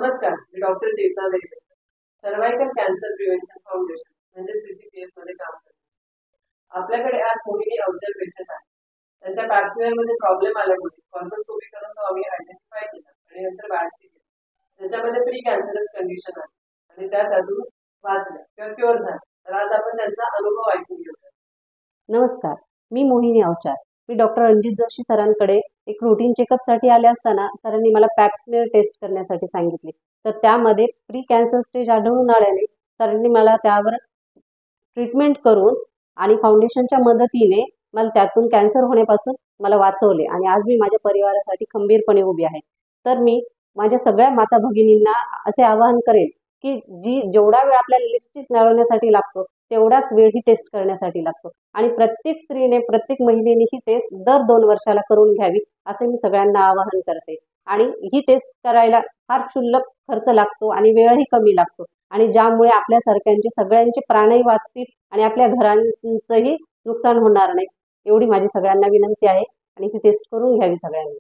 नमस्कार, मी doctor Chetna Deshmukh. Cervical cancer prevention foundation म्हणजे CCPS मध्ये काम करते. आपल्याकडे आज मोहिनी अवचर पेशंट आहे. त्यांच्या पॅप्समेअर मध्ये प्रॉब्लेम आल्यामुळे कॉर्पोस्कोपी करून तो आम्ही आयडेंटिफाय केला आणि नंतर बायोप्सी केली. त्याच्यामध्ये प्री कॅन्सरस कंडिशन आहे आणि त्यात अजून वाचल्या किंवा क्युअर झाला. तर आज आपण त्यांचा अनुभव ऐकून घेऊया. नमस्कार, मी मोहिनी अवचार. मी डॉक्टर रणजित जोशी सरांकडे एक रूटीन चेकअपसाठी आले असताना सरांनी मला पॅप्समेअर टेस्ट करण्यासाठी सांगितले. तर त्यामध्ये प्री कॅन्सर स्टेज आढळून आल्याने सरांनी मला त्यावर ट्रीटमेंट करून आणि फाउंडेशनच्या मदतीने मला त्यातून कॅन्सर होण्यापासून मला वाचवले आणि आज मी माझ्या परिवारासाठी खंबीरपणे उभी आहे. तर मी माझ्या सगळ्या माता भगिनींना असे आवाहन करेन की जेवढा वेळ आपल्याला लिपस्टिक मिळवण्यासाठी लागतो तेवढाच वेळ ही टेस्ट करण्यासाठी लागतो आणि प्रत्येक स्त्रीने प्रत्येक महिलेने ही टेस्ट दर 2 वर्षाला करून घ्यावी असे मी सगळ्यांना आवाहन करते. आणि ही टेस्ट करायला फार क्षुल्लक खर्च लागतो आणि वेळही कमी लागतो आणि ज्यामुळे आपल्यासारख्यांचे सगळ्यांचे प्राणही वाचतील आणि आपल्या घरांचंही नुकसान होणार नाही. एवढी माझी सगळ्यांना विनंती आहे आणि ही टेस्ट करून घ्यावी सगळ्यांनी.